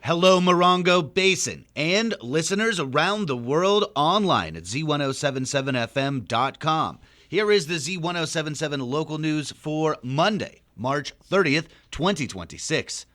Hello, Morongo Basin, and listeners around the world online at Z107.7fm.com. Here is the Z107.7 local news for Monday, March 30th, 2026.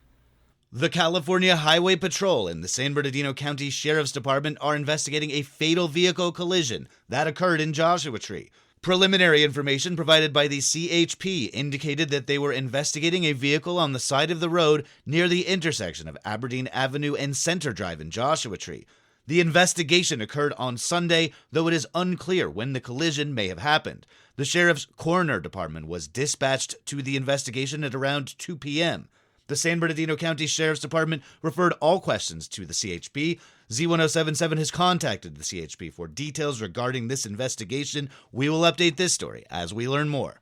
The California Highway Patrol and the San Bernardino County Sheriff's Department are investigating a fatal vehicle collision that occurred in Joshua Tree. Preliminary information provided by the CHP indicated that they were investigating a vehicle on the side of the road near the intersection of Aberdeen Avenue and Center Drive in Joshua Tree. The investigation occurred on Sunday, though it is unclear when the collision may have happened. The Sheriff's Coroner Department was dispatched to the investigation at around 2 p.m. The San Bernardino County Sheriff's Department referred all questions to the CHP. Z107.7 has contacted the CHP for details regarding this investigation. We will update this story as we learn more.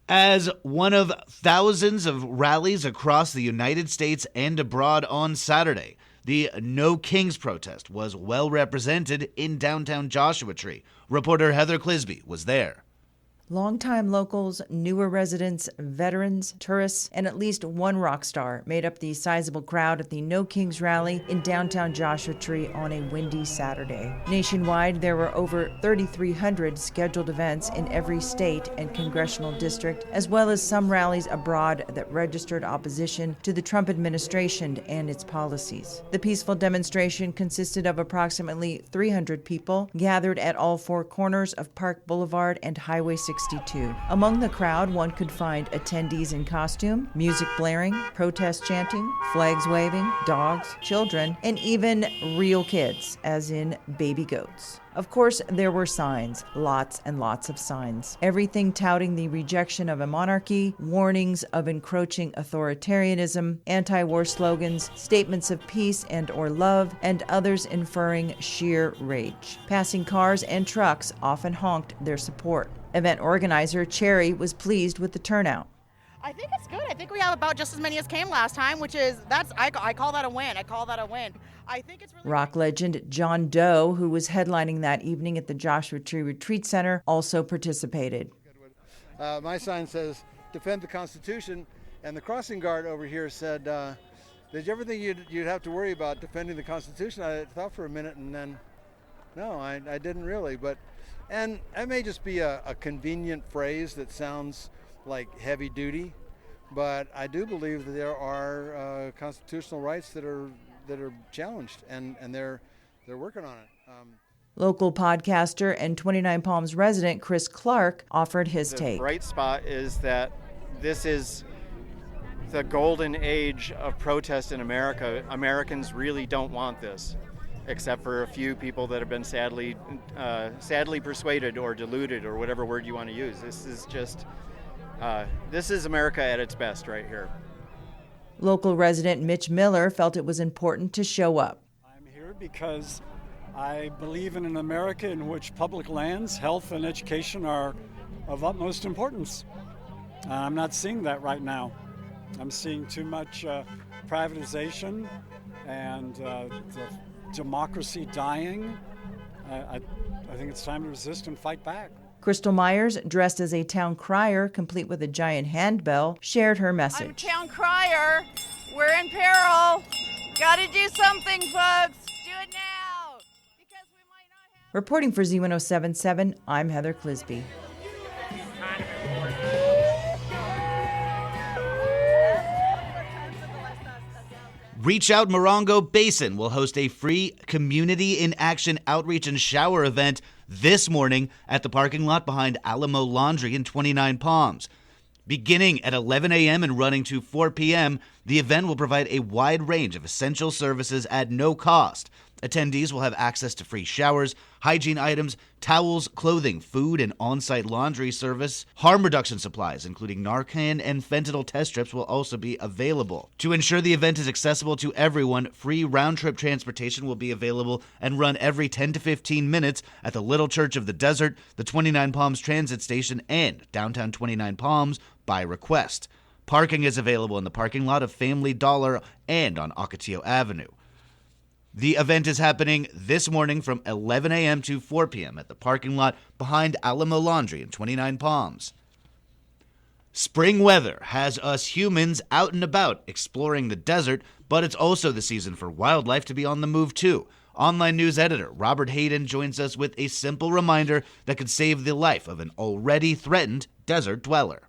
As one of thousands of rallies across the United States and abroad on Saturday, the No Kings protest was well represented in downtown Joshua Tree. Reporter Heather Clisby was there. Longtime locals, newer residents, veterans, tourists, and at least one rock star made up the sizable crowd at the No Kings rally in downtown Joshua Tree on a windy Saturday. Nationwide, there were over 3,300 scheduled events in every state and congressional district, as well as some rallies abroad that registered opposition to the Trump administration and its policies. The peaceful demonstration consisted of approximately 300 people gathered at all four corners of Park Boulevard and Highway 62. Among the crowd, one could find attendees in costume, music blaring, protest chanting, flags waving, dogs, children, and even real kids, as in baby goats. Of course, there were signs, lots and lots of signs. Everything touting the rejection of a monarchy, warnings of encroaching authoritarianism, anti-war slogans, statements of peace and or love, and others inferring sheer rage. Passing cars and trucks often honked their support. Event organizer Cherry was pleased with the turnout. I think it's good. I think we have about just as many as came last time, which is, I call that a win. I think it's really Rock legend John Doe, who was headlining that evening at the Joshua Tree Retreat Center, also participated. My sign says, defend the Constitution, and the crossing guard over here said, did you ever think you'd have to worry about defending the Constitution? I thought for a minute, and then, no, I didn't really. And it may just be a convenient phrase that sounds like heavy duty, but I do believe that there are constitutional rights that are challenged, and they're working on it. Local podcaster and 29 Palms resident Chris Clark offered his take. The bright spot is that this is the golden age of protest in America. Americans really don't want this, except for a few people that have been sadly persuaded or deluded, or whatever word you want to use. This is America at its best right here. Local resident Mitch Miller felt it was important to show up. I'm here because I believe in an America in which public lands, health, and education are of utmost importance. I'm not seeing that right now. I'm seeing too much privatization and the democracy dying. I think it's time to resist and fight back. Crystal Myers, dressed as a town crier, complete with a giant handbell, shared her message. I'm town crier. We're in peril. Gotta do something, folks. Do it now. Because we might not have... Reporting for Z107.7, I'm Heather Clisby. Reach Out Morongo Basin will host a free Community in Action outreach and shower event this morning at the parking lot behind Alamo Laundry in 29 Palms. Beginning at 11 a.m. and running to 4 p.m., the event will provide a wide range of essential services at no cost. Attendees will have access to free showers, hygiene items, towels, clothing, food, and on-site laundry service. Harm reduction supplies, including Narcan and fentanyl test strips, will also be available. To ensure the event is accessible to everyone, free round-trip transportation will be available and run every 10 to 15 minutes at the Little Church of the Desert, the 29 Palms Transit Station, and downtown 29 Palms by request. Parking is available in the parking lot of Family Dollar and on Ocotillo Avenue. The event is happening this morning from 11 a.m. to 4 p.m. at the parking lot behind Alamo Laundry in 29 Palms. Spring weather has us humans out and about exploring the desert, but it's also the season for wildlife to be on the move too. Online news editor Robert Hayden joins us with a simple reminder that could save the life of an already threatened desert dweller.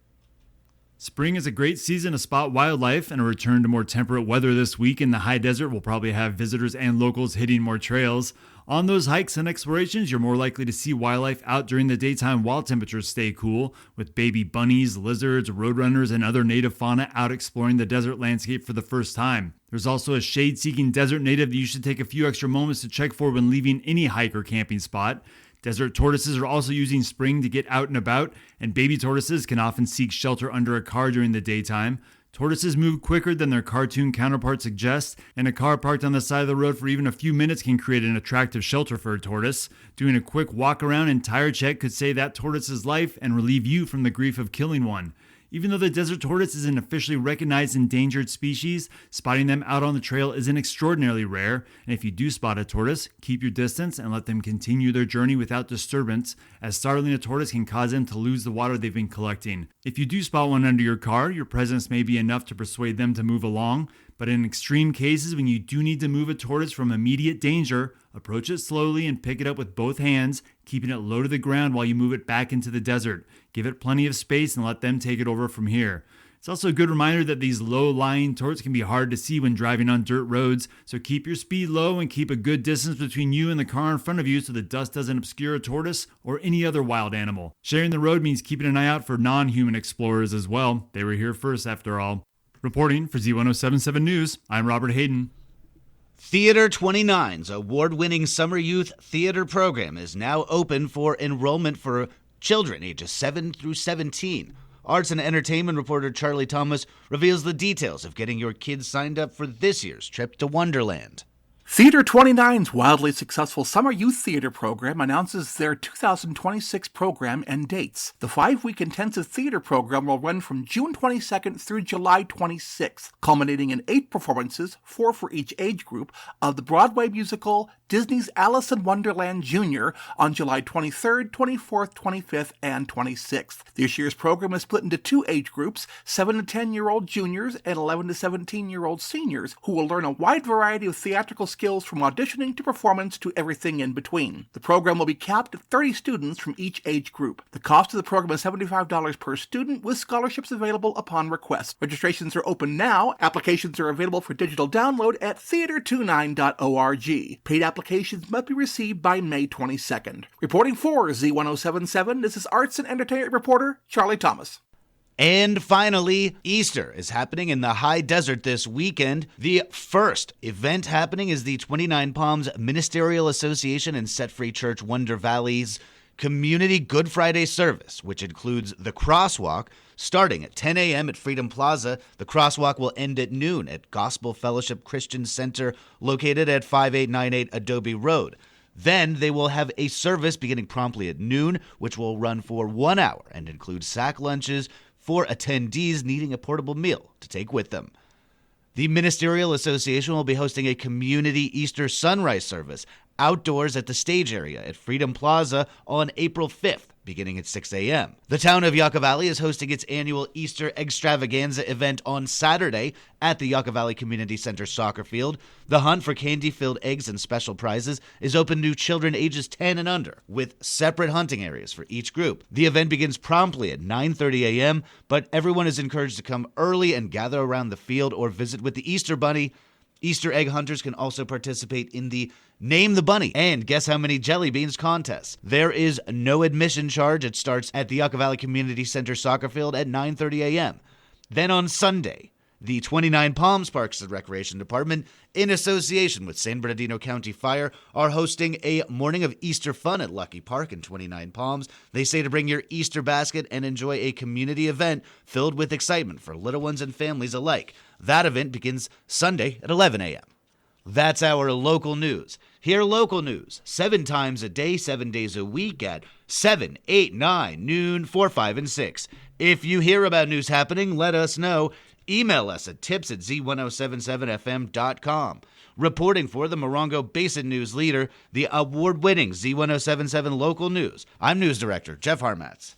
Spring is a great season to spot wildlife, and a return to more temperate weather this week in the high desert will probably have visitors and locals hitting more trails. On those hikes and explorations, you're more likely to see wildlife out during the daytime while temperatures stay cool, with baby bunnies, lizards, roadrunners, and other native fauna out exploring the desert landscape for the first time. There's also a shade-seeking desert native that you should take a few extra moments to check for when leaving any hike or camping spot. Desert tortoises are also using spring to get out and about, and baby tortoises can often seek shelter under a car during the daytime. Tortoises move quicker than their cartoon counterparts suggest, and a car parked on the side of the road for even a few minutes can create an attractive shelter for a tortoise. Doing a quick walk around and tire check could save that tortoise's life and relieve you from the grief of killing one. Even though the desert tortoise is an officially recognized endangered species, spotting them out on the trail isn't extraordinarily rare, and if you do spot a tortoise, keep your distance and let them continue their journey without disturbance, as startling a tortoise can cause them to lose the water they've been collecting. If you do spot one under your car, your presence may be enough to persuade them to move along, but in extreme cases when you do need to move a tortoise from immediate danger, approach it slowly and pick it up with both hands, keeping it low to the ground while you move it back into the desert. Give it plenty of space and let them take it over from here. It's also a good reminder that these low-lying torts can be hard to see when driving on dirt roads, so keep your speed low and keep a good distance between you and the car in front of you so the dust doesn't obscure a tortoise or any other wild animal. Sharing the road means keeping an eye out for non-human explorers as well. They were here first after all. Reporting for Z107.7 News, I'm Robert Hayden. Theater 29's award-winning summer youth theater program is now open for enrollment for children ages 7 through 17. Arts and entertainment reporter Charlie Thomas reveals the details of getting your kids signed up for this year's trip to Wonderland. Theater 29's wildly successful summer youth theater program announces their 2026 program and dates. The 5-week intensive theater program will run from June 22nd through July 26th, culminating in 8 performances, 4 for each age group, of the Broadway musical Disney's Alice in Wonderland Jr. on July 23rd, 24th, 25th, and 26th. This year's program is split into 2 age groups, 7 to 10-year-old juniors and 11 to 17-year-old seniors, who will learn a wide variety of theatrical skills from auditioning to performance to everything in between. The program will be capped at 30 students from each age group. The cost of the program is $75 per student, with scholarships available upon request. Registrations are open now. Applications are available for digital download at theater29.org. Paid applications must be received by May 22nd. Reporting for Z107.7, this is arts and entertainment reporter Charlie Thomas. And finally, Easter is happening in the high desert this weekend. The first event happening is the 29 Palms Ministerial Association and Set Free Church Wonder Valley's Community Good Friday service, which includes the crosswalk. Starting at 10 a.m. at Freedom Plaza, the crosswalk will end at noon at Gospel Fellowship Christian Center, located at 5898 Adobe Road. Then they will have a service beginning promptly at noon, which will run for 1 hour and include sack lunches for attendees needing a portable meal to take with them. The Ministerial Association will be hosting a community Easter sunrise service outdoors at the stage area at Freedom Plaza on April 5th, beginning at 6 a.m. The town of Yucca Valley is hosting its annual Easter Extravaganza event on Saturday at the Yucca Valley Community Center soccer field. The hunt for candy-filled eggs and special prizes is open to children ages 10 and under, with separate hunting areas for each group. The event begins promptly at 9:30 a.m., but everyone is encouraged to come early and gather around the field or visit with the Easter Bunny. Easter egg hunters can also participate in the Name the Bunny and Guess How Many Jelly Beans contest. There is no admission charge. It starts at the Yucca Valley Community Center soccer field at 9:30 a.m. Then on Sunday, the 29 Palms Parks and Recreation Department, in association with San Bernardino County Fire, are hosting a morning of Easter fun at Lucky Park in 29 Palms. They say to bring your Easter basket and enjoy a community event filled with excitement for little ones and families alike. That event begins Sunday at 11 a.m. That's our local news. Hear local news 7 times a day, 7 days a week at 7, 8, 9, noon, 4, 5, and 6. If you hear about news happening, let us know. Email us at tips@z1077fm.com. Reporting for the Morongo Basin News Leader, the award-winning Z107.7 Local News, I'm News Director Jeff Harmatz.